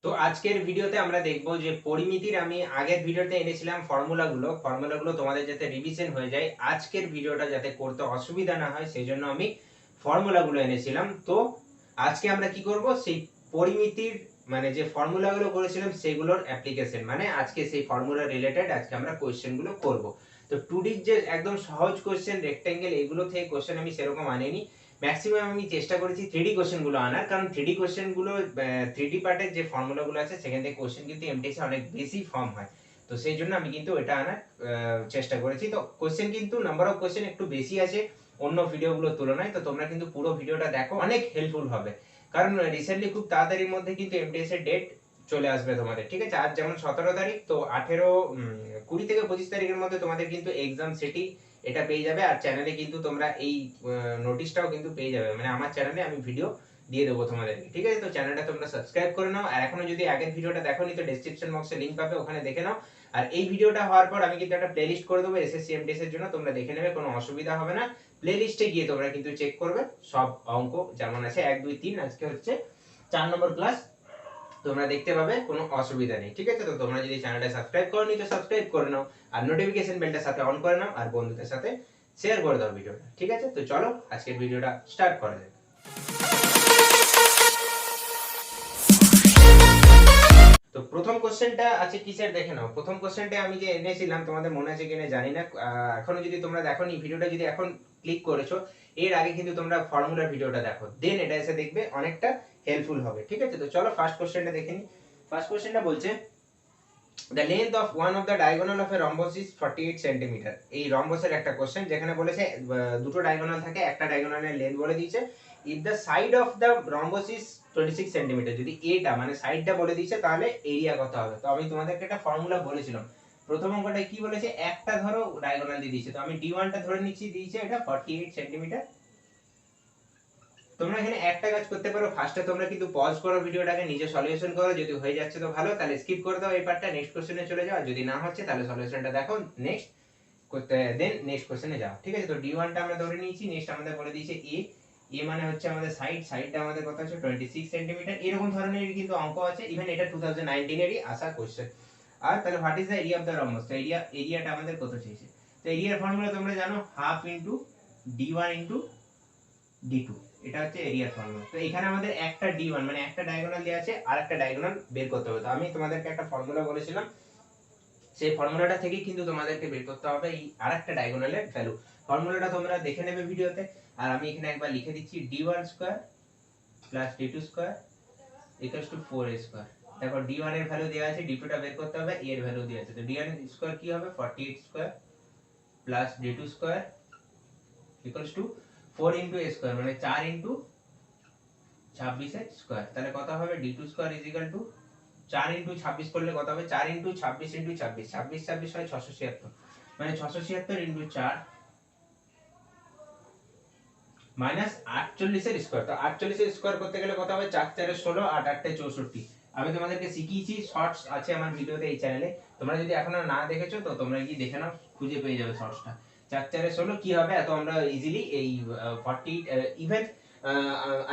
তো আজকের ভিডিওতে আমরা দেখব যে পরিমিতির আমি আগের ভিডিওতে এনেছিলাম ফর্মুলাগুলো তোমাদের যাতে রিভিশন হয়ে যায়, আজকের ভিডিওটা যাতে করতে অসুবিধা না হয় সেই জন্য আমি ফর্মুলাগুলো এনেছিলাম। তো আজকে আমরা কি করব, সেই পরিমিতির মানে যে ফর্মুলাগুলো করেছিলাম সেগুলোর অ্যাপ্লিকেশন, মানে আজকে সেই ফর্মুলা রিলেটেড আজকে আমরা কোশ্চেনগুলো করব। তো 2D যে একদম সহজ কোশ্চেন রেক্টেঙ্গেল এগুলো থেকে কোশ্চেন আমি সেরকম আনিনি, ম্যাক্সিমাম আমি চেষ্টা করেছি 3D কোশ্চেন গুলো আনার, কারণ 3D কোশ্চেন গুলো 3D পার্টের যে ফর্মুলা গুলো আছে সেখান থেকে কোশ্চেন কিন্তু এমটিএস অনেক বেশি ফর্ম হয়। তো সেই জন্য আমি কিন্তু এটা আনার চেষ্টা করেছি। তো কোশ্চেন কিন্তু নাম্বার অফ কোশ্চেন একটু বেশি আছে অন্য ভিডিওগুলোর তুলনায়, তো তোমরা কিন্তু পুরো ভিডিওটা দেখো, অনেক হেল্পফুল হবে। কারণ রিসেন্টলি খুব তাড়াতাড়ির মধ্যে কিন্তু এমটিএস এর ডেট চলে আসবে তোমাদের, ঠিক আছে? আজ যেমন 17 তারিখ, তো 20 থেকে 25 তারিখের মধ্যে তোমাদের কিন্তু এক্সাম সেটি এটা পেয়ে যাবে। আর চ্যানেলে কিন্তু তোমরা এই নোটিশটাও কিন্তু পেয়ে যাবে, মানে আমার চ্যানেলে আমি ভিডিও দিয়ে দেবো তোমাদেরকে, ঠিক আছে? তো চ্যানেলটা তোমরা সাবস্ক্রাইব করে নাও, আর এখনো যদি আগের ভিডিওটা দেখোনি তো ডেসক্রিপশন বক্সে লিংক পাবে, ওখানে দেখে নাও। আর এই ভিডিওটা হওয়ার পর আমি কিন্তু একটা প্লেলিস্ট করে দেবো এসএসসি এমটিএস এর জন্য, তোমরা দেখে নেবে, কোনো অসুবিধা হবে না। প্লেলিস্টে গিয়ে তোমরা কিন্তু চেক করবে সব অঙ্ক যেমন আছে 1 2 3, আজকে হচ্ছে 4 নম্বর ক্লাস, তোমরা দেখতে পাবে, কোনো অসুবিধা নেই, ঠিক আছে? তো তোমরা যদি চ্যানেলটা সাবস্ক্রাইব করোনি তো সাবস্ক্রাইব করে নাও, আর নোটিফিকেশন বেলটা সাথে অন করে নাও, আর বন্ধুদের সাথে শেয়ার করে দাও ভিডিওটা, ঠিক আছে? তো চলো আজকের ভিডিওটা স্টার্ট করা যাক। তো প্রথম কোশ্চেনটা আছে কিসের, দেখে নাও। প্রথম কোশ্চেনটা আমি যে এনেছিলাম, তোমাদের মনে আছে কিনা জানি না, এখনো যদি তোমরা দেখোনি ভিডিওটা, যদি এখন ক্লিক করেছো, এর আগে কিন্তু তোমরা ফর্মুলার ভিডিওটা দেখো, দেন এটা এসে দেখবে, অনেকটা হেল্পফুল হবে, ঠিক আছে? তো চলো ফার্স্ট কোশ্চেনটা দেখে নিই। ফার্স্ট কোশ্চেনটা বলছে the length of one of the diagonal of a rhombus is 48 centimetre. এই রম্বসের একটা কোশ্চেন যেখানে বলেছে দুটো ডায়াগোনাল থাকে, একটা ডায়াগোনালের লেন্থ বলে দিয়েছে, if the side of the rhombus is 26 centimetre, যদি এটা মানে সাইডটা বলে দিয়েছে তাহলে এরিয়া কত হবে। তো আমি তোমাদেরকে একটা ফর্মুলা বলেছিলাম, প্রথম অঙ্কটা কি বলেছে, একটা ধরো ডায়াগোনাল দিয়ে দিয়েছে, তো আমি d1 টা ধরে নিচ্ছি, দিয়েছে এটা 48 সেন্টিমিটার। তোমরা এখানে একটা কাজ করতে পারো, ফার্স্টে তোমরা কিন্তু পজ করো ভিডিওটাকে, নিজে সলিউশন করো, যদি হয়ে যাচ্ছে তো ভালো, তাহলে স্কিপ করে দাও এই পার্টটা, নেক্সট কোশ্চেনে চলে যাও, আর যদি না হচ্ছে তাহলে সলিউশনটা দেখো নেক্সট করতে, দেন নেক্সট কোশ্চেনে যাও, ঠিক আছে? তো d1 টা আমরা ধরে নিয়েছি, নেক্সট আমাদের বলে দিয়েছে a মানে হচ্ছে আমাদের সাইডটা আমাদের কত আছে 26 সেন্টিমিটার। এরকম ধরনের কিন্তু অঙ্ক আছে, ইভেন এটা 2019 এরই আসা কোশ্চেন। আর তাহলে what is the area of the rhombus, তো এরিয়াটা আমাদের কত চেয়েছে। তো এরিয়ার ফর্মুলা তোমরা জানো, half into d1 into d2, এটা হচ্ছে এরিয়ার ফর্মুলা। তো এখানে আমাদের একটা d1 মানে একটা ডায়াগোনাল দেয়া আছে, আর একটা ডায়াগোনাল বের করতে হবে। তো আমি তোমাদেরকে একটা ফর্মুলা বলেছিলাম, সেই ফর্মুলাটা থেকে কিন্তু তোমাদেরকে বের করতে হবে এই আরেকটা ডায়াগোনালের ভ্যালু। ফর্মুলাটা তোমরা দেখে নেবে ভিডিওতে, আর আমি এখানে একবার লিখে দিচ্ছি, d1 square plus d2 square equals to 4a square. দেখো d1 এর ভ্যালু দেয়া আছে, d2 টা বের করতে হবে, a এর ভ্যালু দেয়া আছে। তো d1 স্কয়ার কি হবে 48 square plus d2 square equals to 4 into a square, মানে 4 ইনটু 26 এর স্কয়ার। তাহলে কত হবে d2 square is equal two 4 into 26 করলে কত হবে, 4 ইনটু 26 ইনটু 26, 26 26 হয় 676, মানে 676 ইনটু 4 মাইনাস 48 এর স্কয়ার। তো 48 এর স্কয়ার করতে গেলে কত হবে, 4 4 16, 8 8 64। আমি তোমাদেরকে শিখিয়েছি, শর্টস আছে আমার ভিডিওতে এই চ্যানেলে, তোমরা যদি এখনো না দেখেছো তো তোমরা কি দেখে নাও, খুঁজে পেয়ে যাবে শর্টসটা। 4 4 16 কি হবে, এত আমরা ইজিলি এই 40 ইভেন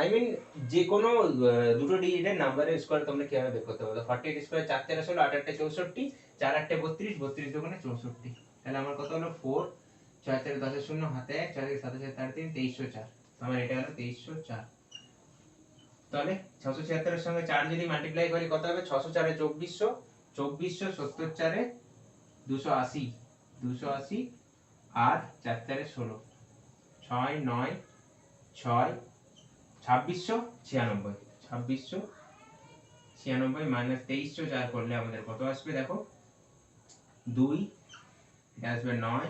আই মিন যে কোনো দুটো ডিজিটের নাম্বারের স্কয়ার তোমরা কিভাবে বের করতে পারো। 48 স্কয়ার 4 4 16, 8 8 64, 4 8 32, 32 দুগুণে 64, তাহলে আমার কত হলো 4, 6 4 10 শূন্য হাতে 1, 4 7 7 3 2304, আমার এটা হলো 2304। তাহলে 676 এর সঙ্গে 4 যদি মাল্টিপ্লাই করি কত হবে, 604 এ 2400, 2400 70 4 এ 280, 280 আর 4 4 এ 16, 6 9 6 2696, 2696 মাইনাস 2304 করলে আমাদের কত আসবে, দেখো 2, এটা আসবে 9,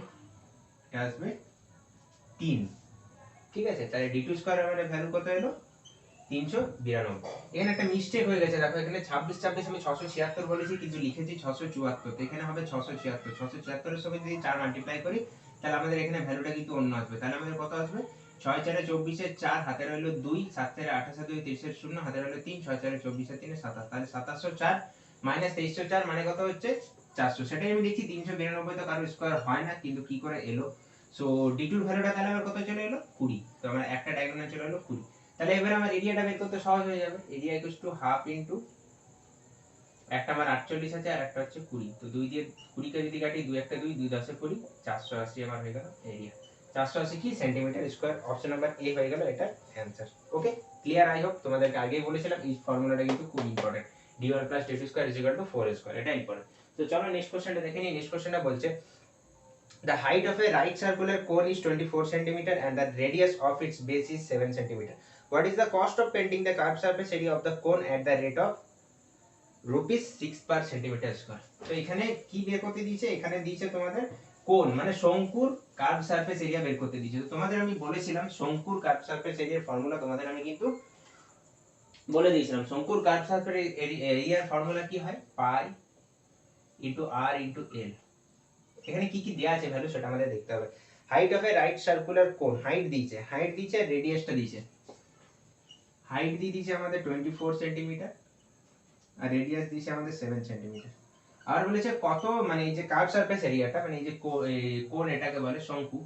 এটা আসবে 3, ঠিক আছে? তাহলে d2 স্কয়ার মানে ভ্যালু কত এলো 392। এখানে একটা মিস্টেক হয়ে গেছে, দেখো এখানে 26 26 আমি 676 বলেছি কিন্তু লিখেছি 674, তো এখানে হবে 676, 676 এর সঙ্গে যদি 4 মাল্টিপ্লাই করি তাহলে আমাদের এখানে ভ্যালুটা কিন্তু অন্য আসবে। তাহলে আমাদের কত আসবে, 6 4 এ 24 এর 4 হাতে রইলো 2, 7 4 এ 28 2 30 এর 0 হাতে রইলো 3, 6 4 এ 24 এর 3 27, তাহলে 2704 মাইনাস 2304 মানে কত হচ্ছে 400। সেটাই আমি দেখছি 392 তো কারো স্কয়ার হয় না, কিন্তু কি করে এলো। সো d2 এর ভ্যালুটা তাহলে আমার কত চলে এলো 20, তো আমার একটা ডায়াগোনাল চলে এলো 20। তাহলে এবার আমার এরিয়াটা বের করতে সহজ হয়ে যাবে, area equals to half into একটা আমার 48 আছে আর একটা হচ্ছে 20, তো 2 দিয়ে 20 কে যদি কাটি 2 একটা 2 2 10 এ 20, 480 আমার হয়ে গেল এরিয়া। 480 কি সেন্টিমিটার স্কয়ার, অপশন নাম্বার এ হয়ে গেল এটা answer. Okay, clear? I hope. তোমাদেরকে আগেই বলেছিলাম এই ফর্মুলাটা কিন্তু খুব important, d1 + d2 square = 4 square, এটা ইম্পর্টেন্ট। তো চলো নেক্সট কোশ্চেনটা দেখে নিই। নেক্সট কোশ্চেনটা বলছে the height of a right circular cone is 24 centimeter and the radius of its base is 7 centimeter. What is the cost of painting the curved surface area of the cone at the rate of rupees 6 per centimeter square? তো এখানে কি বের করতে দিয়েছে? এখানে দিয়েছে তোমাদের কোন মানে শঙ্কুর কার্ভ সারফেস এরিয়া বের করতে দিয়েছে। তো তোমাদের আমি বলেছিলাম শঙ্কুর কার্ভ সারফেস এরিয়ার ফর্মুলা তোমাদের আমি কিন্তু বলে দিয়েছিলাম। শঙ্কুর কার্ভ সারফেস এরিয়ার ফর্মুলা কি হয়? পাই ইনটু আর ইনটু এল। এখানে কি কি দেয়া আছে ভ্যালু সেটা আমাদের দেখতে হবে। Height of a right circular কোন, হাইট দিয়েছে, হাইট দিয়েছে, রেডিয়াসটা দিয়েছে। হাইট দিয়ে দিয়েছে আমাদের 24 সেন্টিমিটার আর রেডিয়াস দিয়েছে আমাদের 7 সেন্টিমিটার। আর বলেছে কত, মানে এই যে কার্ভ সারফেস এরিয়াটা, মানে এই যে কোন এটাকে বলে শঙ্কু,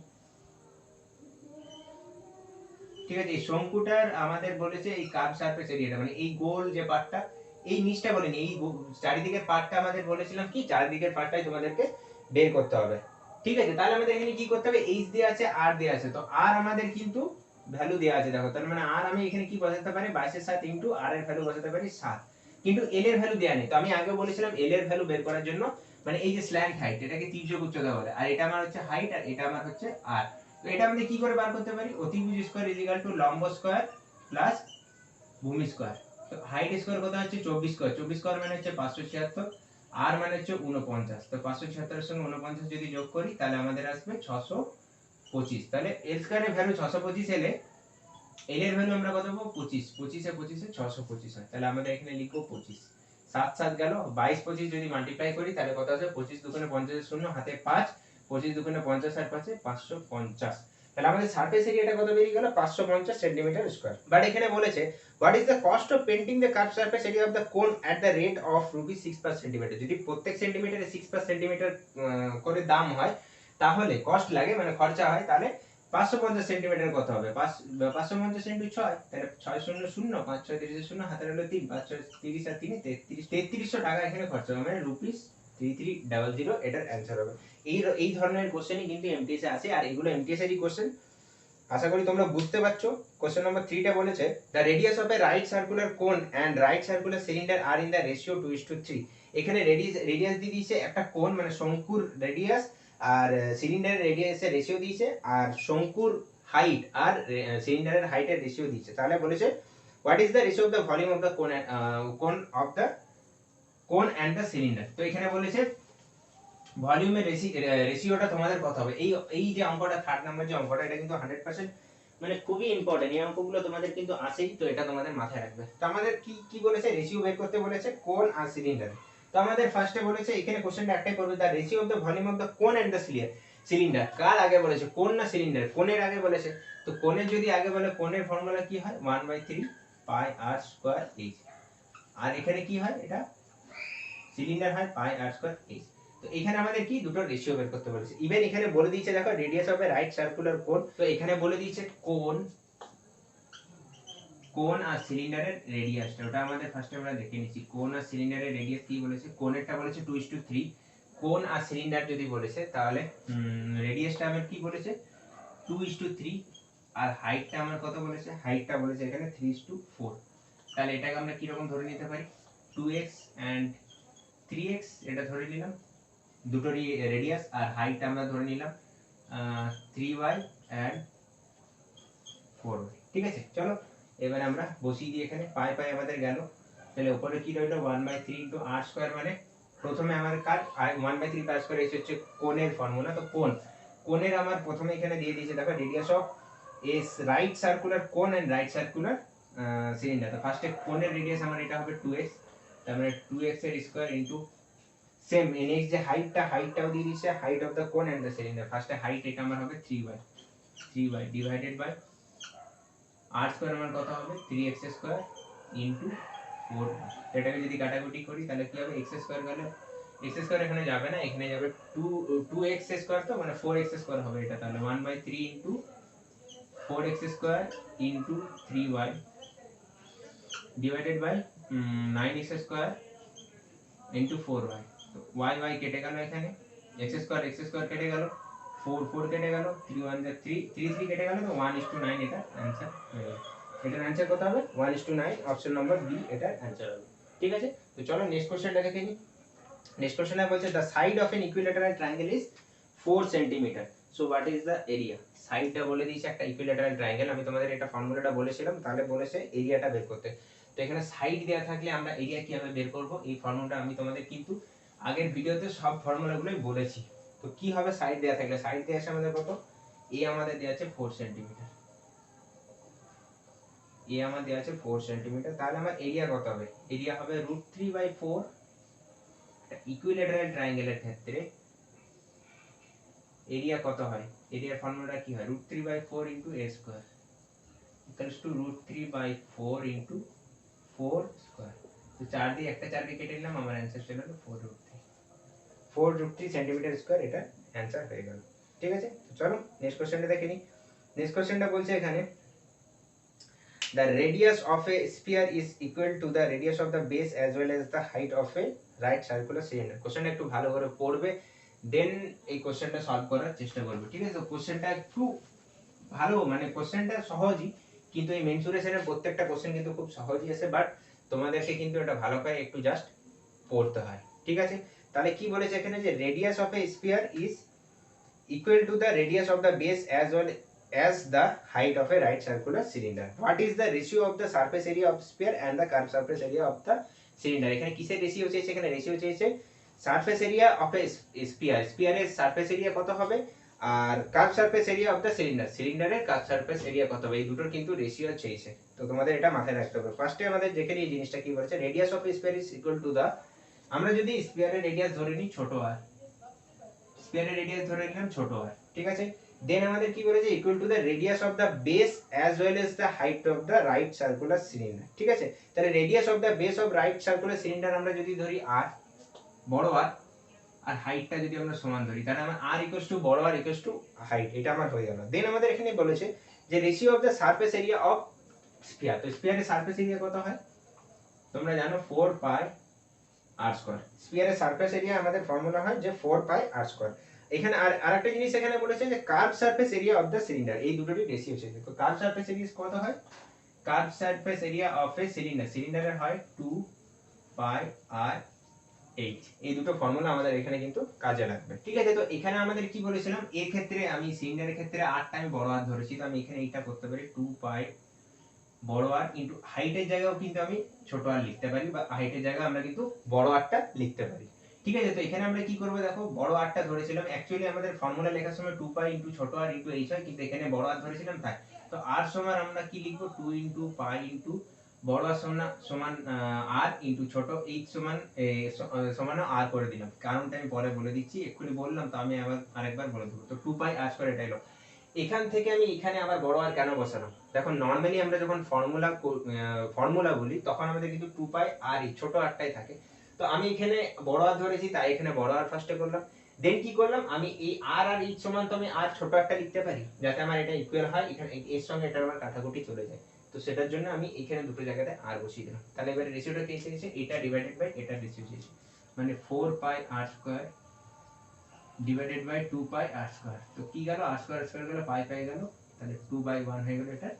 ঠিক আছে? এই শঙ্কুটার আমাদের বলেছে এই কার্ভ সারফেস এরিয়াটা মানে এই গোল যে পার্টটা, এই নিচটা বলেনি, এই চারিদিকের পার্টটা আমাদের বলেছিলাম কি চারিদিকের পার্টটাই তোমাদেরকে বের করতে হবে। ঠিক আছে, তাহলে আমাদের এখানে কি করতে হবে? এইচ দেয়া আছে, আর দেয়া আছে, তো আর আমাদের কিন্তু ভ্যালু দেয়া আছে, দেখো তার মানে আর আমি এখানে কি বসাতে পারি 22/7 ইনটু আর এর ভ্যালু বসাতে পারি 7, কিন্তু এল এর ভ্যালু দেয়া নেই। তো আমি আগে বলেছিলাম এল এর ভ্যালু বের করার জন্য মানে এই যে স্ল্যান্ট হাইট এটাকে তির্যক উচ্চতা বলে, আর এটা আমার হচ্ছে হাইট আর এটা আমার হচ্ছে আর। তো এটা আমরা কি করে বার করতে পারি? অতিভুজ স্কয়ার ইকুয়াল টু লম্ব স্কয়ার প্লাস ভূমি স্কয়ার। তো হাইট স্কয়ার কত হচ্ছে 24 স্কয়ার, 24 স্কয়ার মানে হচ্ছে 576, আর মানে হচ্ছে 49। তো 576 এর সঙ্গে 49 যদি যোগ করি তাহলে আমাদের আসবে 625। তাহলে এল স্কয়ারের ভ্যালু 625 এলে এল এর ভ্যালু আমরা কত পাবো? 25, 25 এ 625 হয়। তাহলে আমাদের এখানে লিখবো 25, 7 7 গেল 22, 25 যদি মাল্টিপ্লাই করি তাহলে কত আসবে? 25 দুগুণে 50 শূন্য হাতে 5, 25 দুগুণে 50 আর 5 550। তাহলে আমাদের সারফেস এরিয়াটা কত বেরিয়ে গেল? 550 সেন্টিমিটার স্কয়ার। বাট এখানে বলেছে what is the cost of painting the curve surface area of the cone at the rate of rupees 6 per centimetre. যদি প্রত্যেক সেন্টিমিটারে 6 পার সেন্টিমিটার করে দাম হয় তাহলে কস্ট লাগে মানে খরচা হয়, তাহলে 550 সেন্টিমিটার কত হবে? 550 ইনটু 6, তাহলে 6 শূন্য শূন্য, 5 6 30 শূন্য, হাতের হলো 3, 5 6 30 আর 3 33, 3300 টাকা এখানে খরচা হবে, মানে রুপিস 3300। এটার অ্যানসার হবে। এই ধরনের কোশ্চেনই কিন্তু এমটিএস এ আসে, আর এগুলো এমটিএস এরই কোশ্চেন। আশা করি তোমরা বুঝতে পারছো। কোশ্চেন নাম্বার 3 টা বলেছে the radius of a right circular cone and right circular cylinder are in the ratio 2:3। এখানে রেডিয়াস দিয়ে দিয়েছে একটা কোন মানে শঙ্কুর রেডিয়াস আর সিলিন্ডারের রেডিয়াসের রেশিও দিয়েছে, আর শঙ্কুর হাইট আর সিলিন্ডারের হাইটের রেশিও দিয়েছে। তাহলে বলেছে what is the ratio of the volume of the কোন এন্ড দ্য সিলিন্ডার। তো এখানে বলেছে ভলিউমের রেশিওটা তোমাদের কত হবে। এই যে অঙ্কটা থার্ড নাম্বার যে অঙ্কটা, এটা কিন্তু 100% মানে খুবই ইম্পর্টেন্ট। এই অঙ্কগুলো তোমাদের কিন্তু আসেই, তো এটা তোমাদের মাথায় রাখবে। তো আমাদের কি কি বলেছে? রেশিও বের করতে বলেছে কোন আর সিলিন্ডার। তো আমাদের ফার্স্টে বলেছে এখানে কোশ্চেনটা একটাই করবে, the ratio of the volume of the কোন এন্ড দ্য সিলিন্ডার। কার আগে বলেছে? কোন না সিলিন্ডার? কোনের আগে বলেছে। তো কোনের যদি আগে বলে কোনের ফর্মুলা কি হয়? 1/3 পাই আর স্কয়ার এইচ। আর এখানে কি হয়? এটা সিলিন্ডার হয় পাই আর স্কয়ার এইচ। তো এখানে আমাদের কি দুটো রেশিও বের করতে বলেছে। ইভেন এখানে বলে দিয়েছে দেখো radius of a right circular কোন। তো এখানে বলে দিয়েছে কোন আর সিলিন্ডারের রেডিয়াসটা, ওটা আমাদের ফার্স্টে আমরা দেখে নিচ্ছি। কোন আর সিলিন্ডারের রেডিয়াস কি বলেছে? কোনেরটা বলেছে 2:3। কোন আর সিলিন্ডার যদি বলেছে তাহলে রেডিয়াসটা আমার কি বলেছে? 2:3। আর হাইটটা আমার কত বলেছে? হাইটটা বলেছে এখানে 3:4। তাহলে এটাকে আমরা কি রকম ধরে নিতে পারি? 2x এন্ড 3x এটা ধরে নিলাম, দুটোরই রেডিয়াস। আর হাইট আমরা ধরে নিলাম 3y এন্ড 4y। ঠিক আছে, চলো এবারে আমরা বসিয়ে দিই এখানে। পাই পাই আমাদের গেল, তাহলে উপরে কি রইলো? 1/3 ইনটু r স্কয়ার। মানে প্রথমে আমার কার 1/3 r স্কয়ার এসে হচ্ছে কোণের ফর্মুলা। তো কোণের আমার প্রথমে এখানে দিয়ে দিয়েছে দেখো radius of S right circular cone and right circular cylinder. তো ফার্স্টে কোণের রেডিয়াস আমার এটা হবে 2x, তার মানে 2x এর স্কয়ার ইনটু সেম নেক্সট যে হাইটটাও দিয়ে দিয়েছে, হাইট অফ দ্য কোন এন্ড দ্য সিলিন্ডার। ফার্স্টে হাইট এটা আমার হবে 3y divided by r square আমার কত হবে? 3x square into 4। এটাকে যদি কাটাকুটি করি তাহলে কি হবে? x স্কয়ার গেল, x স্কয়ার এখানে যাবে না, এখানে যাবে 2x স্কয়ার, তো মানে 4x স্কয়ার হবে এটা। তাহলে 1/3 into 4x square into 3y divided by 9x square into 4y, তো y কেটে গেল, এখানে x স্কয়ার কেটে গেল, 4 কেটে গেল, 3 1 যা 3 3 কেটে গেল, তো 1:9 এটা आंसर হয়ে গেল। এটার आंसर কত হবে? 1:9, অপশন নম্বর বি এটার आंसर হবে। ঠিক আছে, তো চলো নেক্সট কোশ্চেনটা দেখে নিই। নেক্সট কোশ্চেনে বলছে the side of N equilateral triangle is 4 centimetre, so what is the area. সাইডটা বলে দিয়েছে একটা ইকুইল্যাটারাল ট্রায়াঙ্গেল, আমি তোমাদের এটা ফর্মুলাটা বলেছিলাম, তাহলে বলেছে এরিয়াটা বের করতে। তো এখানে সাইড দেওয়া থাকলে আমরা এরিয়া কিভাবে বের করব, এই ফর্মুলাটা আমি তোমাদের কিন্তু আগের ভিডিওতে সব ফর্মুলাগুলোই বলেছি। তো কি হবে সাইড দেওয়া থাকলে, সাইড দেওয়া আছে আমাদের কত, এ আমাদের দেওয়া আছে 4 সেন্টিমিটার, এ আমাদের দেওয়া আছে 4 সেন্টিমিটার, তাহলে আমার এরিয়া কত হবে, এরিয়া হবে √3/4। ইকুইল্যাটারাল ট্রায়াঙ্গেলের ক্ষেত্রে এরিয়া কত হয়, এরিয়ার ফর্মুলাটা কি হয়, √3/4 * a square equals to √3/4 * 4 square. তো 4 দিয়ে একটা 4 কে কেটে নিলাম, আমার आंसर চলে এলো 4√3 সেন্টিমিটার স্কয়ার, এটা आंसर হয়ে গেল। ঠিক আছে, তো চলো নেক্সট কোশ্চেনটা দেখে নিই। নেক্সট কোশ্চেনটা বলছে এখানে the radius of a sphere is equal to the radius of the base as well as the height of a right circular cylinder। কোশ্চেনটা একটু ভালো করে পড়বে, দেন এই কোশ্চেনটা সলভ করার চেষ্টা করবে। ঠিক আছে, তো কোশ্চেনটা একটু ভালো, মানে কোশ্চেনটা সহজই, কিন্তু এই মেনসুরেশনের প্রত্যেকটা কোশ্চেন কিন্তু খুব সহজই আছে, বাট তোমাদেরকে কিন্তু এটা ভালো করে একটু জাস্ট পড়তে হয়। ঠিক আছে, তাহলে কি বলেছে এখানে যে radius of a sphere is equal to the radius of the base as well as the height of a right circular cylinder. What is the ratio of the surface area of sphere and the curved surface area of the cylinder? এখানে কিসের ratio চেয়েছে, এখানে ratio চেয়েছে surface area of a sphere, স্ফিয়ারের surface area কত হবে, আর curve surface area of the cylinder, সিলিন্ডারের কার্ভ সারফেস এরিয়া কত হবে, এই দুটোর কিন্তু রেশিও চেয়েছে। তো তোমাদের এটা মাথায় রাখতে হবে। ফার্স্টে আমাদের দেখে নিই এই জিনিসটা কি বলেছে, radius of a sphere is equal to the, আমরা যদি স্ফিয়ারের রেডিয়াস ধরে নিই ছোট আর, স্ফিয়ারের রেডিয়াস ধরে নিলাম ছোট আর, ঠিক আছে, দেন আমাদের কি বলেছে equal to the radius of the base as well as the height of the right circular cylinder. ঠিক আছে, তাহলে radius of the base of right circular cylinder আমরা যদি ধরি আর, বড় আর হাইটটা যদি আমরা সমান ধরি, তাহলে আমার আর ইকুয়ালস টু বড় আর ইকুয়ালস টু হাইট, এটা আমার হয়ে গেল। দেন আমাদের এখানে বলেছে যে ratio of the surface area of sphere, তো স্ফিয়ারের সারফেস এরিয়া কত হয় তোমরা জানো 4πr²। স্ফিয়ারের সারফেস এরিয়া আমাদের ফর্মুলা হয় যে 4πr²। এখানে আরেকটা জিনিস এখানে বলেছে যে curve surface area of the cylinder, এই দুটোরই রেশিও আছে। তো কার্ভ সারফেস এরিয়া কত হয়, curve surface area of A cylinder, সিলিন্ডারের হয় 2πr/h। এই দুটো ফর্মুলা আমাদের এখানে কিন্তু কাজে লাগবে। ঠিক আছে, তো এখানে আমাদের কি বলেছিলাম, এর ক্ষেত্রে আমি সিলিন্ডারের ক্ষেত্রে আরটা আমি বড় আর ধরেছি, তো আমি এখানে এইটা করতে পারি 2π বড় আর ইনটু হাইটের জায়গাও কিন্তু আমি ছোট আর লিখতে পারি, বা হাইটের জায়গায় আমরা কিন্তু বড় আরটা লিখতে পারি। ঠিক আছে, তো এখানে আমরা কি করব, দেখো বড় আরটা ধরেছিলাম, অ্যাকচুয়ালি আমাদের ফর্মুলা লেখার সময় 2π ইনটু ছোট আর ইনটু h হয়, কিন্তু এখানে বড় আর ধরেছিলাম তাই। তো r সমান আমরা কি লিখব, 2 ইনটু π ইনটু বড় আর সমান r ইনটু ছোট h সমান r করে দিলাম। কারণটা আমি পরে বলে দিচ্ছি, এক্ষুনি বললাম তো আমি আরেকবার বলে দেবো। তো 2πr² এটা হলো। এখান থেকে আমি এখানে আবার বড় আর কেন বসালাম, দেখো নরমালি আমরা যখন ফর্মুলা বলি তখন আমাদের কিন্তু 2πr, ছোট আরটাই থাকে। তো আমি এখানে বড় আর ধরেছি, তাই এখানে বড় আর ফার্স্টে করলাম। দেন কি করলাম, আমি এই r আর h সমান, তো আমি r ছোট একটা লিখতে পারি যাতে আমার এটা ইকুয়াল হয়, এখানে এর সঙ্গে এটা আমার কাটাকুটি চলে যায়। তো সেটার জন্য আমি এখানে দুটো জায়গাতে r বসিয়ে দিলাম। তাহলে এবারে রেশিওটা কি এসেছে, এটা ডিভাইডেড বাই এটা রেশিও এসেছে, মানে 4πr² ডিভাইডেড বাই 2πr²। তো কি গেল, r² গেল, পাই গেল, তাহলে 2/1 হয়ে গেল এটার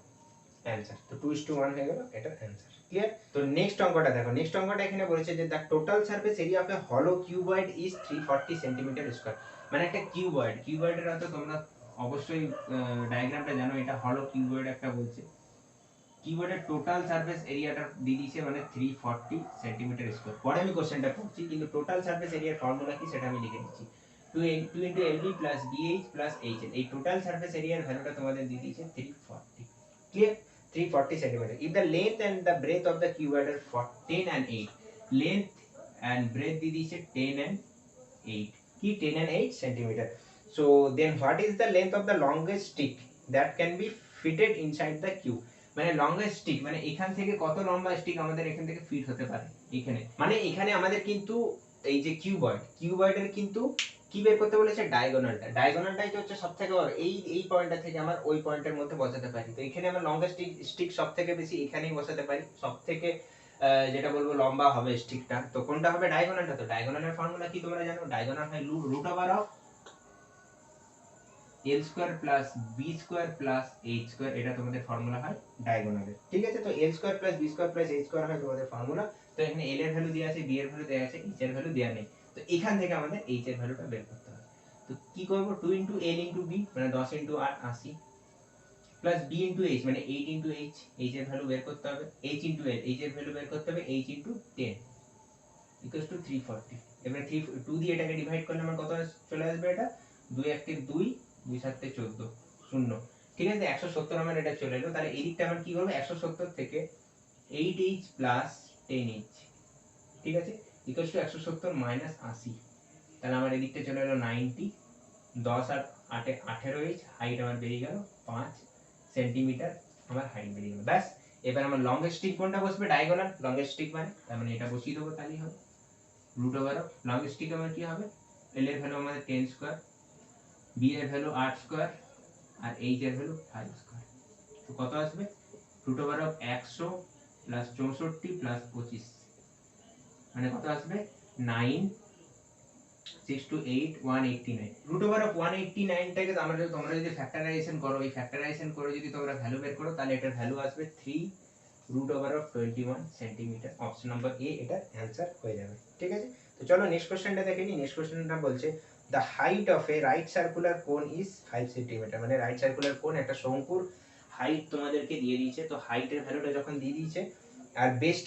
অ্যানসার। তো 2:1 হয়ে গেল এটার অ্যানসার। ক্লিয়ার? তো নেক্সট অঙ্কটা দেখো, নেক্সট অঙ্কটা এখানে বলেছে যে the total surface area of a হলো কিউবয়েড ইজ 340 সেন্টিমিটার স্কয়ার। মানে একটা কিউবয়েডের অর্থ তোমরা অবশ্যই ডায়াগ্রামটা জানো, এটা হলো কিউবয়েড একটা বলছে। কিউবয়েডের টোটাল সারফেস এরিয়াটা দিয়ে দিয়েছে মানে 340 সেন্টিমিটার স্কয়ার। পরে আমি কোশ্চেনটা পড়ছি, কিন্তু টোটাল সারফেস এরিয়ার ফর্মুলা কি সেটা আমি লিখে দিচ্ছি, 2 into LB plus BH plus HL। এই টোটাল সারফেস এরিয়ার ভ্যালুটা তোমাদের দিয়ে দিয়েছে 340। Clear? 340 centimetre. If the length and the breadth of the cuboid are 10 and 8, length and breadth দিয়ে দিয়েছে 10 and 8, কি 10 and 8 centimetre. So then what is the length of the longest stick that can be fitted inside the cube? মানে longest stick, মানে এখান থেকে কত লম্বা stick আমাদের এখান থেকে ফিট হতে পারে এখানে, মানে এখানে আমাদের কিন্তু এই যে কিউবয়েডের কিন্তু কি বের করতে বলেছে, ডায়াগোনালটাই তো হচ্ছে সবথেকে বড়, এই পয়েন্টটা থেকে আমার ওই পয়েন্টের মধ্যে বসাতে পারি। তো এখানে আমরা লংগেস্ট স্টিক সবথেকে বেশি এখানেই বসাতে পারি, সবথেকে যেটা বলবো লম্বা হবে স্টিকটা, তো কোনটা হবে ডায়াগোনালটা। তো ডায়াগোনালের ফর্মুলা কি তোমরা জানো, ডায়াগোনাল হয় root over of L square plus B square plus H square, এটা তোমাদের ফর্মুলা হয় ডায়াগোনালের। ঠিক আছে, তো L square plus B square plus H square হয় তোমাদের ফর্মুলা। তো এখানে এল এর ভ্যালু দেওয়া আছে, বি এর ভ্যালু দেওয়া আছে, এইচ এর ভ্যালু দেওয়া নেই। তো এখান থেকে আমাদের এইচ এর ভ্যালুটা বের করতে হবে। তো কি করব, 2 ইনটু এল ইনটু বি মানে 10 into 8 80 plus B into H মানে 8 ইনটু এইচ, এইচ এর ভ্যালু বের করতে হবে, এইচ ইনটু এল, এইচ এর ভ্যালু বের করতে হবে, এইচ ইনটু 10 ইকুয়ালস টু 340। এবারে 2 দিয়ে এটাকে ডিভাইড করলে আমার কত চলে আসবে, এটা 2 1 2 2 7 14 শূন্য। ঠিক আছে, 170 আমার এটা চলে এলো। তাহলে এই দিকটা আমার কি করব, 170 থেকে 8h প্লাস 10h, ঠিক আছে, ইকুয়ালস টু 170 মাইনাস 80। তাহলে আমার এই দিকটা চলে এলো 90, 10 আর 8 18h, হাইট আমার বেরিয়ে গেল 5 সেন্টিমিটার, আমার হাইট বেরিয়ে গেল। ব্যাস, এবার আমার লংগেস্ট স্ট্রিক কোনটা বসবে, ডায়াগোনাল লংগেস্ট স্ট্রিক মানে, তার মানে এটা বসিয়ে দেবো, তাহলেই হবে root over of longest streak আমার কি হবে, এল এর ভ্যালু আমাদের 10 স্কয়ার, বি এর ভ্যালু 8 স্কয়ার আর এইচ এর ভ্যালু 5 স্কয়ার। তো কত আসবে, root over of 100 plus 64 plus 25 মানে কত আসবে 9 6 to 8 189। রুট ওভার অফ 189 টাকে তোমরা যদি ফ্যাক্টরাইজেশন করো, এই ফ্যাক্টরাইজেশন করে যদি তোমরা ভ্যালু বের করো, তাহলে এটার ভ্যালু আসবে 3 root over of 21 centimetre. Option number A এটা অ্যানসার হয়ে যাবে। ঠিক আছে, তো চলো নেক্সট কোশ্চেনটা দেখে নিই। নেক্সট কোশ্চেনটা বলছে the height of a right circular কোন ইজ 5 সেন্টিমিটার। মানে রাইট সার্কুলার কোন একটা শঙ্কুর হাইট তোমাদেরকে দিয়ে দিয়েছে। তো হাইটের ভ্যালুটা যখন দিয়ে দিয়েছে আর বেস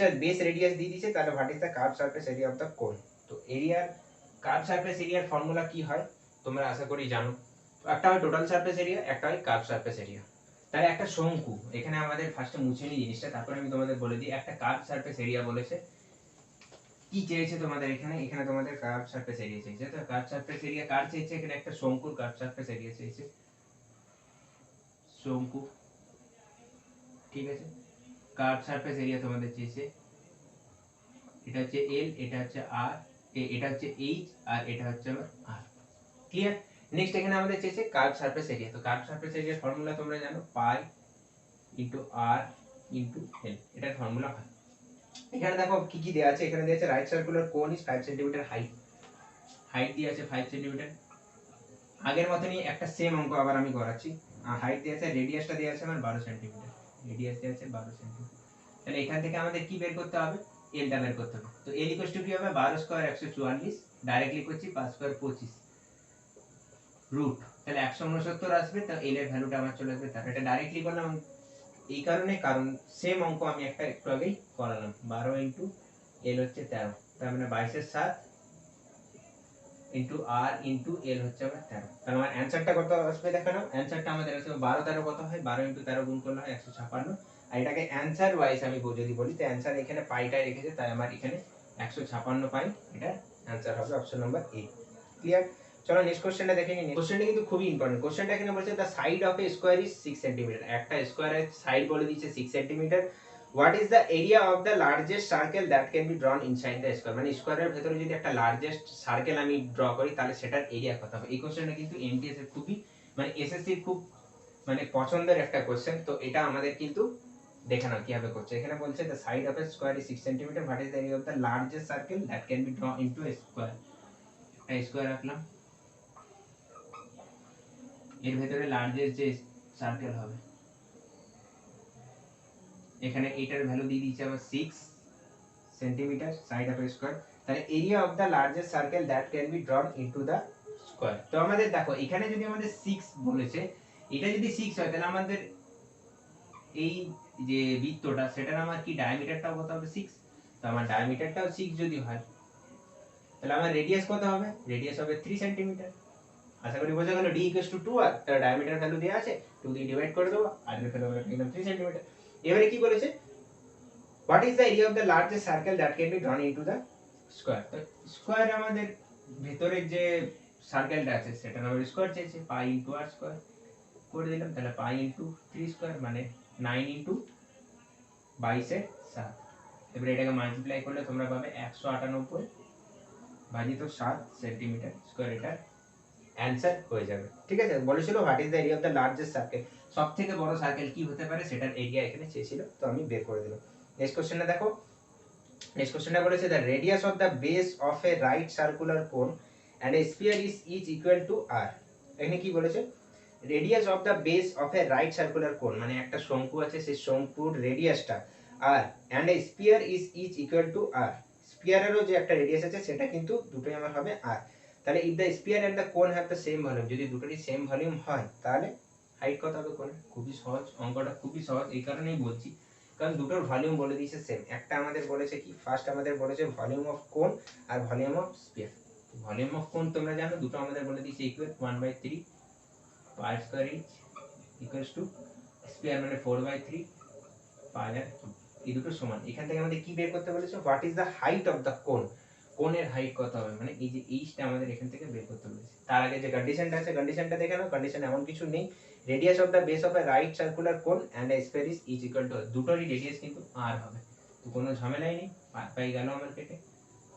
রেডিয়াস দিয়ে দিয়েছে, তাহলে what is the curve surface area of the কোন। তো এরিয়ার কার্ভ সারফেস এরিয়ার ফর্মুলা কি হয় তোমরা আশা করি জানো। একটা হয় টোটাল সারফেস এরিয়া, একটা হয় কার্ভ সারফেস এরিয়া। তাহলে একটা শঙ্কু, এখানে আমাদের ফার্স্টে মুছে নিই জিনিসটা, তারপরে আমি তোমাদের বলে দিই। একটা কার্ভ সারফেস এরিয়া বলেছে, কি চেয়েছে তোমাদের এখানে, এখানে তোমাদের কার্ভ সারফেস এরিয়া চেয়েছে। তো কার্ভ সারফেস এরিয়া কার চেয়েছে, এখানে একটা শঙ্কুর কার্ভ সারফেস এরিয়া চেয়েছে, শঙ্কু। ঠিক আছে, কার্ভ সারফেস এরিয়া তোমাদের চেয়েছে, এটা হচ্ছে এল, এটা হচ্ছে আর, এটা হচ্ছে এইচ আর এটা হচ্ছে আর। ক্লিয়ার। নেক্সট এখানে আমাদের চেয়েছে কার্ভ সারফেস এরিয়া। তো কার্ভ সারফেস এরিয়ার ফর্মুলা তোমরা জানো, পাই ইনটু আর ইনটু এল, এটার ফর্মুলা হয়। এখানে দেখো কি কি দেয়া আছে, এখানে দেয়া আছে রাইট সার্কুলার কোন ইজ 5 সেন্টিমিটার হাইট, হাইট দেয়া আছে 5 সেন্টিমিটার। আগের মতনই একটা সেম অঙ্ক আবার আমি করাচ্ছি। হাইট দেয়া আছে, রেডিয়াসটা দেয়া আছে আমার 12 সেন্টিমিটার, রেডিয়াস দেয়া আছে 12 সেন্টিমিটার। তাহলে এখান থেকে আমাদের কি বের করতে হবে, এলটা বের করতে হবে। তো এল ইকুয়াল টু কি হবে, 12 স্কয়ার 144, ডাইরেক্টলি করছি 5 স্কয়ার 25 রুট, তাহলে 169 আসবে। তো এল এর ভ্যালুটা আমার চলে আসবে, তাহলে এটা ডাইরেক্টলি করলাম এই কারণে, কারণ সেম অঙ্ক আমি একটা একটু আগেই করালাম। 12 ইনটু এল হচ্ছে 13, তার মানে 22 এর 7 ইনটু আর ইনটু এল হচ্ছে আমার 13। তার মানে অ্যানসারটা কত আসবে দেখো না, অ্যানসারটা আমাদের আসবে 12 13 কত হয়, 12 ইনটু 13 গুণ করলে হয় 156। আর এটাকে অ্যানসার ওয়াইজ আমি যদি বলি, তো অ্যানসার এখানে পাইটা রেখেছে, তাই আমার এখানে 156 পাই, এটা অ্যানসার হবে অপশন নাম্বার এ। ক্লিয়ার। চলো নেক্সট কোশ্চেনটা দেখে নিই। কোশ্চেনটা কিন্তু খুবই ইম্পর্টেন্ট। কোশ্চেনটা এখানে বলছে the side of a square is 6 centimetre. একটা স্কয়ারের সাইড বলে দিয়েছে 6 centimetre. What is the area of the largest circle that can be ড্রন inside the square. মানে স্কয়ারের ভেতরে যদি একটা লার্জেস্ট সার্কেল আমি ড্র করি, তাহলে সেটার এরিয়া কত হবে। এই কোশ্চেনটা কিন্তু এমটিএস এর খুবই মানে এসএসসি এর খুব মানে পছন্দের একটা কোশ্চেন। তো এটা আমাদের কিন্তু দেখে নাও কিভাবে করছে। এখানে বলছে the side of a square is 6 centimetre, what is the area of the largest circle that can be drawn into a square. একটা স্কয়ার রাখলাম, এর ভেতরে লার্জেস্ট যে সার্কেল হবে, এখানে এটার ভ্যালু দিয়ে দিয়েছে আবার 6 centimetre side of a square. তাহলে area of the largest circle that can be drawn into the square. তো আমাদের দেখো এখানে যদি আমাদের 6 বলেছে, এটা যদি 6 হয়, তাহলে আমাদের এই যে বৃত্তটা, সেটার আমার কি ডায়ামিটারটাও কত হবে 6। তো আমার ডায়ামিটারটাও 6 যদি হয়, তাহলে আমার রেডিয়াস কত হবে, রেডিয়াস হবে 3 সেন্টিমিটার। আশা করি বোঝা গেল। d 2 আর তার ডায়ামিটার ভ্যালু দেয়া আছে, 2 দিয়ে ডিভাইড করে দেবো, আর এর ভ্যালু আমরা পেলাম 3 সেন্টিমিটার। এবারে কি বলেছে, what is the area of the largest circle that can be drawn into the square. তো স্কয়ার আমাদের ভেতরের যে সার্কেলটা আছে, সেটা আমরা স্কয়ার চাইছে, পাই ইনটু আর স্কয়ার করে দিলাম। তাহলে পাই ইনটু 3 স্কয়ার মানে 9 ইনটু 22 এর 7। এবারে এটাকে মাল্টিপ্লাই করলে তোমরা পাবে 198 ভাজিত 7 সেন্টিমিটার স্কয়ার, এটা অ্যানসার হয়ে যাবে। ঠিক আছে, বলেছিল what is the area of the largest circle, সবথেকে বড় সার্কেল কি হতে পারে সেটার এরিয়া এখানে চেয়েছিল, তো আমি বের করে দিলাম। নেক্সট কোশ্চেনটা দেখো, নেক্সট কোশ্চেনটা বলেছে the radius of the base of a right circular cone and a sphere is each equal to R. এখানে কি বলেছে, radius of the base of a right circular cone, মানে একটা শঙ্কু আছে, সেই শঙ্কুর রেডিয়াসটা R, and a sphere is each equal to R, স্ফিয়ারেরও যে একটা রেডিয়াস আছে সেটা কিন্তু দুটোই আমার হবে আর। তাহলে if the sphere and the cone have the same volume, যদি দুটোরই সেম ভলিউম হয় তাহলে হাইট কত হবে কোণের। খুবই সহজ, অঙ্কটা খুবই সহজ, এই কারণেই বলছি কারণ দুটোর ভলিউম বলে দিয়েছে সেম। একটা আমাদের বলেছে কি, ফার্স্ট আমাদের বলেছে ভলিউম অফ কোন আর volume of sphere. Volume of cone তোমরা জানো, দুটো আমাদের বলে দিয়েছে equal 1/3 pi square inch equals to sphere মানে 4/3 পাই আর কিউব, এই দুটো সমান। এখান থেকে আমাদের কি বের করতে বলেছে, what is the height of the কোন, কোণের হাইট কত হবে, মানে এই যে এইচটা আমাদের এখান থেকে বের করতে বলেছে। তার আগে যে কন্ডিশনটা আছে কন্ডিশনটা দেখে নাও, কন্ডিশন এমন কিছু নেই, radius of the base of a right circular cone and a sphere is is equal to, দুটোরই রেডিয়াস কিন্তু আর হবে, তো কোনো ঝামেলাই নেই। পাই গেল আমার কেটে,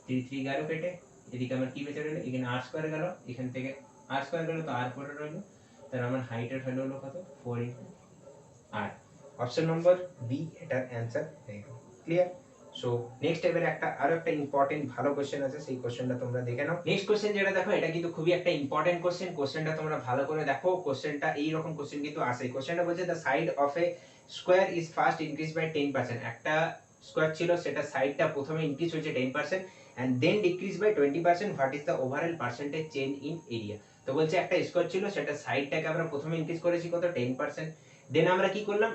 3 গেল কেটে, এদিকে আমার কি বেঁচে রইল, এখানে আর স্কয়ার গেল, এখান থেকে আর স্কয়ার গেল তো আর পড়ে রইল, তাহলে আমার হাইটের ভ্যালু হলো কত 4 ইনটু আর। অপশন নম্বর বি এটার অ্যানসার হয়ে গেল। ক্লিয়ার? সো নেক্সট এবারে আরো একটা ইম্পর্টেন্ট ভালো কোশ্চেন আছে, সেই কোশ্চেনটা তোমরা দেখে নাও। নেক্সট কোশ্চেন যেটা দেখো, এটা কিন্তু খুবই একটা ইম্পর্টেন্ট কোশ্চেন, কোশ্চেনটা তোমরা ভালো করে দেখো। কোশ্চেনটা এই রকম কোশ্চেন কিন্তু আসে, কোশ্চেনটা বলছে the side of a square is first increase by 10%, একটা স্কয়ার ছিল সেটা সাইডটা প্রথমে ইনক্রিজ হয়েছে 10% and then decrease by 20%, what is the overall percentage change in area। তো বলছে একটা স্কয়ার ছিল সেটা সাইডটাকে আমরা প্রথমে ইনক্রিজ করেছি কত 10%, দেন আমরা কি করলাম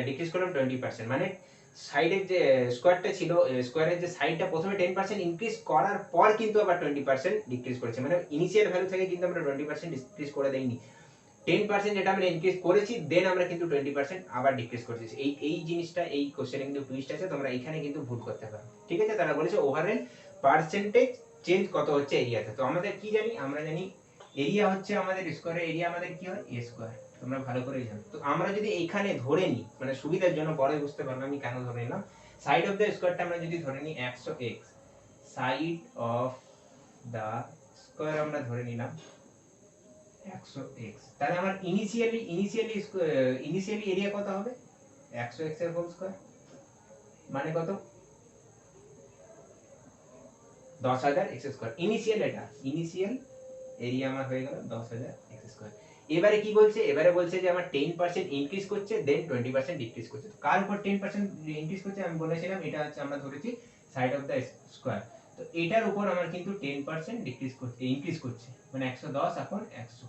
ডিক্রিজ করলাম 20%, মানে সাইডের যে স্কয়ারটা ছিল, স্কয়ারের যে সাইডটা প্রথমে 10% ইনক্রিজ করার পর কিন্তু আবার 20% ডিক্রিজ করেছে, মানে ইনিশিয়াল ভ্যালু থেকে কিন্তু আমরা 20% ডিক্রিজ করে দেইনি, 10% যেটা আমরা ইনক্রিজ করেছি দেন আমরা কিন্তু 20% আবার ডিক্রিজ করেছি। এই জিনিসটা এই কোশ্চেনে কিন্তু টুইস্ট আছে, তোমরা এখানে কিন্তু ভুল করতে পারো। ঠিক আছে, তারা বলেছে ওভারঅল পার্সেন্টেজ চেঞ্জ কত হচ্ছে এরিয়াতে। তো আমাদের কি জানি, আমরা জানি এরিয়া হচ্ছে আমাদের স্কয়ারের এরিয়া আমাদের কি হয় a স্কয়ার, তোমরা ভালো করে জানো। তো আমরা যদি এইখানে ধরে নিই, মানে সুবিধার জন্য পরে বুঝতে পারবে আমি কেন ধরে নিলাম, সাইড অফ দ্য স্কয়ারটা আমরা যদি ধরে নিই 100x, side of the square আমরা ধরে নিলাম 100x, তাহলে আমার ইনিশিয়ালি এরিয়া কত হবে 100x এর হোল স্কয়ার, মানে কত 10000x স্কয়ার। ইনিশিয়াল এরিয়া আমার হয়ে গেল 10000x স্কয়ার। এবারে কি বলছে, এবারে বলছে যে আমার 10% ইনক্রিজ করছে দেন 20% ডিক্রিজ করছে। কার উপর 10% ইনক্রিজ করছে, আমি বলেছিলাম এটা হচ্ছে আমরা ধরেছি সাইড অফ দা স্কয়ার, তো এটার উপর আমার কিন্তু 10% ডিক্রিজ করছে, ইনক্রিজ করছে, মানে 110 এখন 100,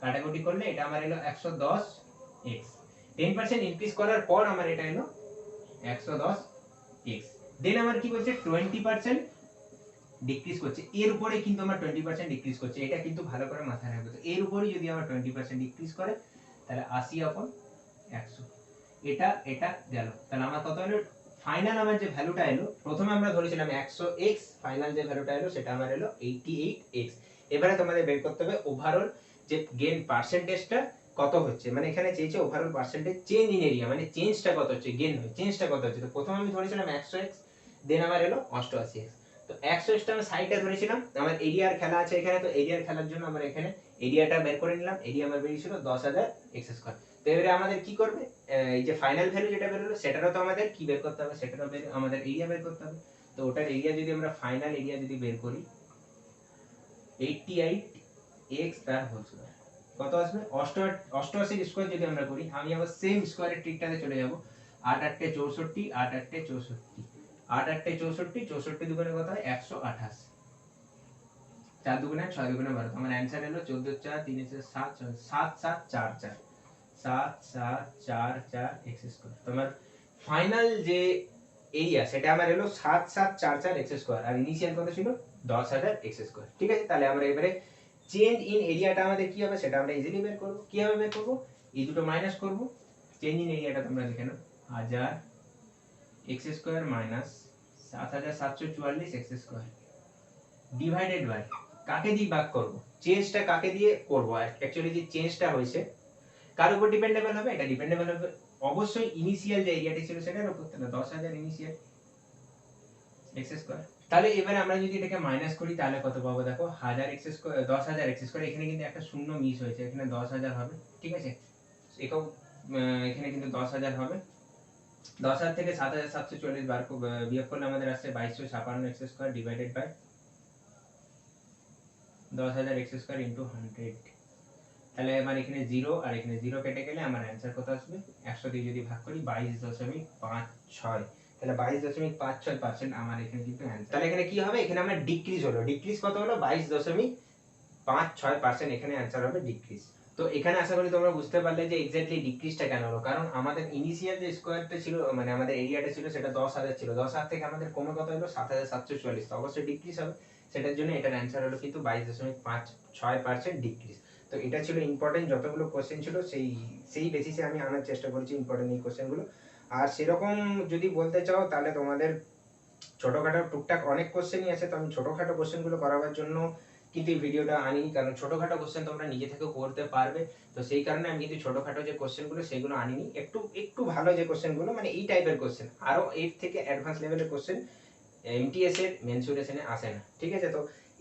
কাটাকুটি করলে এটা আমার এলো 110x, 10% ইনক্রিজ করার পর আমার এটা এলো 110x, দেন আমার কি বলছে 20% ডিক্রিজ করছে, এর উপরে কিন্তু আমার 20% ডিক্রিজ করছে, এটা কিন্তু ভালো করে মাথায় রাখবে। তো এর উপরে যদি আমার 20% ডিক্রিজ করে তাহলে 80/100, এটা গেল, তাহলে আমার কত হলো ফাইনাল, আমার যে ভ্যালুটা এলো, প্রথমে আমরা ধরেছিলাম 100x, ফাইনাল যে ভ্যালুটা এলো সেটা আমার এলো 88x। এবারে তোমাদের বের করতে হবে ওভারঅল যে গেইন পার্সেন্টেজটা কত হচ্ছে, মানে এখানে চেয়েছে overall percentage change in area, মানে চেঞ্জটা কত হচ্ছে, গেইন হয় চেঞ্জটা কত হচ্ছে। তো প্রথমে আমি ধরেছিলাম 100x, দেন আমার এলো 88x, তো 100x টা আমি সাইডটা ধরেছিলাম, আমার এরিয়ার খেলা আছে এখানে, তো এরিয়ার খেলার জন্য আমরা এখানে এরিয়াটা বের করে নিলাম, এরিয়া আমার বেরিয়েছিল 10000x স্কয়ার। তো এবারে আমাদের কি করবে, এই যে ফাইনাল ভ্যালু যেটা বের হলো সেটারও তো আমাদের কি বের করতে হবে, সেটারও আমাদের এরিয়া বের করতে হবে। তো ওটার এরিয়া যদি আমরা ফাইনাল এরিয়া যদি বের করি 88x তার হোল স্কয়ার কত আসবে, 88 স্কয়ার যদি আমরা করি, আমি আবার সেম স্কয়ারের ট্রিকটাতে চলে যাব, 8 8 64, 8 8 64, 8 8 64, 64 দুগুণে কত হয় 128, 4 দুগুণে 6 দুগুণে 12, আমার অ্যানসার হলো 14 4 3 7 7 7 4 4 7 7 4 4 x স্কয়ার। তোমার ফাইনাল যে এরিয়া সেটা আমার হলো 7 7 4 4 x স্কয়ার, আর ইনিশিয়াল কত ছিল 10000x স্কয়ার। ঠিক আছে, তাহলে আমরা এবারে চেঞ্জ ইন এরিয়াটা আমাদের কি হবে সেটা আমরা ইজিলি বের করব। কিভাবে বের করব, এই দুটো মাইনাস করব, চেঞ্জ ইন এরিয়াটা তোমরা দেখে নাও, 1000 x square minus 7744 x square divided by, কাকে দিয়ে ভাগ করব, চেঞ্জটা কাকে দিয়ে করব, অ্যাকচুয়ালি যে চেঞ্জটা হয়েছে কার উপর ডিপেন্ডেবল হবে, এটা ডিপেন্ডেবল হবে অবশ্যই ইনিশিয়াল যে এরিয়াটি ছিল সেটার উপর, তাহলে 10000 ইনিশিয়াল x স্কয়ার। তাহলে এবারে আমরা যদি এটাকে মাইনাস করি তাহলে কত পাবো, দেখো 1000x স্কয়ার 10000x স্কয়ার, এখানে কিন্তু একটা শূন্য মিস হয়েছে, এখানে 10000 হবে, ঠিক আছে, এখানে কিন্তু 10000 হবে, 10,000 থেকে 7,744 বিয়োগ করলে আমাদের আসছে 2256 X square divided by 10,000 X square into 100। তাহলে আমার এখানে 0 আর এখানে 0 কেটে গেলে আমার অ্যান্সার কত আসবে? 100 দিয়ে যদি ভাগ করি 22.56, তাহলে 22.56% আমার এখানে কিন্তু অ্যান্সার। তাহলে এখানে কি হবে? এখানে আমার ডিক্রিজ হলো। ডিক্রিজ কত হলো? 22.56%। এখানে অ্যান্সার হবে ডিক্রিজ। তো এখানে আশা করি তোমরা বুঝতে পারলে যে এক্স্যাক্টলি ডিক্রিজটা কেন হলো। কারণ আমাদের ইনিশিয়াল যে স্কোয়ারটা ছিল, মানে আমাদের এরিয়াটা ছিল, সেটা 10,000 ছিল। 10,000 থেকে আমাদের কমে কত হলো? 7,744। তো অবশ্যই ডিক্রিজ হবে। সেটার জন্য এটার অ্যান্সার হলো কিন্তু 22.56% ডিক্রিজ। তো এটা ছিল ইম্পর্টেন্ট যতগুলো কোশ্চেন ছিল, সেই বেসিসে আমি আনার চেষ্টা করেছি ইম্পর্টেন্ট এই কোশ্চেনগুলো। আর সেরকম যদি বলতে চাও তাহলে তোমাদের ছোটখাটো টুকটাক অনেক কোশ্চেনই আছে। তো আমি ছোটখাটো কোশ্চেনগুলো করাবার জন্য কিন্তু এই ভিডিওটা আনিনি, কারণ ছোটখাটো কোশ্চেন তোমরা নিজে থেকেও করতে পারবে। তো সেই কারণে আমি কিন্তু ছোটখাটো যে কোশ্চেনগুলো সেগুলো আনিনি। একটু একটু ভালো যে কোশ্চেনগুলো, মানে এই টাইপের কোশ্চেন, আরো এর থেকে অ্যাডভান্স লেভেলের কোশ্চেন এমটিএস এর মেনসুরেশনে আসে না, ঠিক আছে? তো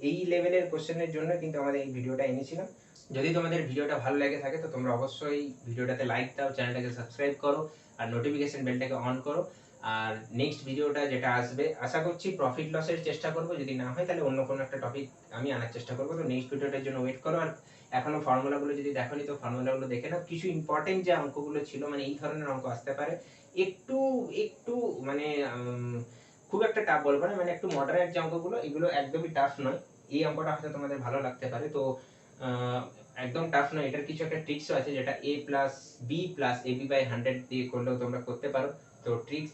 এই লেভেলের কোশ্চেনের জন্য কিন্তু আমাদের এই ভিডিওটা এনেছিলাম। যদি তোমাদের ভিডিওটা ভালো লেগে থাকে তো তোমরা অবশ্যই ভিডিওটাতে লাইক দাও, চ্যানেলটাকে সাবস্ক্রাইব করো আর নোটিফিকেশন বেলটাকে অন করো। আর নেক্সট ভিডিওটা যেটা আসবে আশা করছি প্রফিট লসের চেষ্টা করব, যদি না হয় তাহলে অন্য কোনো একটা টপিক আমি আনার চেষ্টা করব। তো নেক্সট ভিডিওটার জন্য ওয়েট করো। আর এখনো ফর্মুলাগুলো যদি দেখোনি তো ফর্মুলাগুলো দেখে নাও। কিছু ইম্পর্টেন্ট যে অঙ্কগুলো ছিল, মানে এই ধরনের অঙ্ক আসতে পারে, একটু একটু মানে খুব একটা টাফ বলবো না, মানে একটু মডারেট যে অঙ্কগুলো, এগুলো একদমই টাফ নয়। এই অঙ্কটা হয়তো তোমাদের ভালো লাগতে পারে। তো একদম টাফ নয়, এটার কিছু একটা ট্রিক্সও আছে, যেটা a প্লাস বি প্লাস এবি বাই 100 দিয়ে করলেও তোমরা করতে পারো। তো ট্রিক্স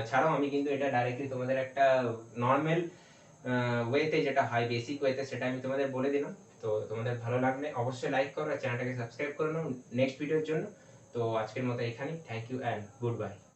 ছাড়াও আমি কিন্তু এটা ডাইরেক্টলি তোমাদের একটা নর্মাল ওয়েতে যেটা হয়, বেসিক ওয়েতে, সেটা আমি তোমাদের বলে দিলাম। তো তোমাদের ভালো লাগলে অবশ্যই লাইক করো আর চ্যানেলটাকে সাবস্ক্রাইব করে নাও নেক্সট ভিডিওর জন্য। তো আজকের মতো এখানেই। Thank you and good by.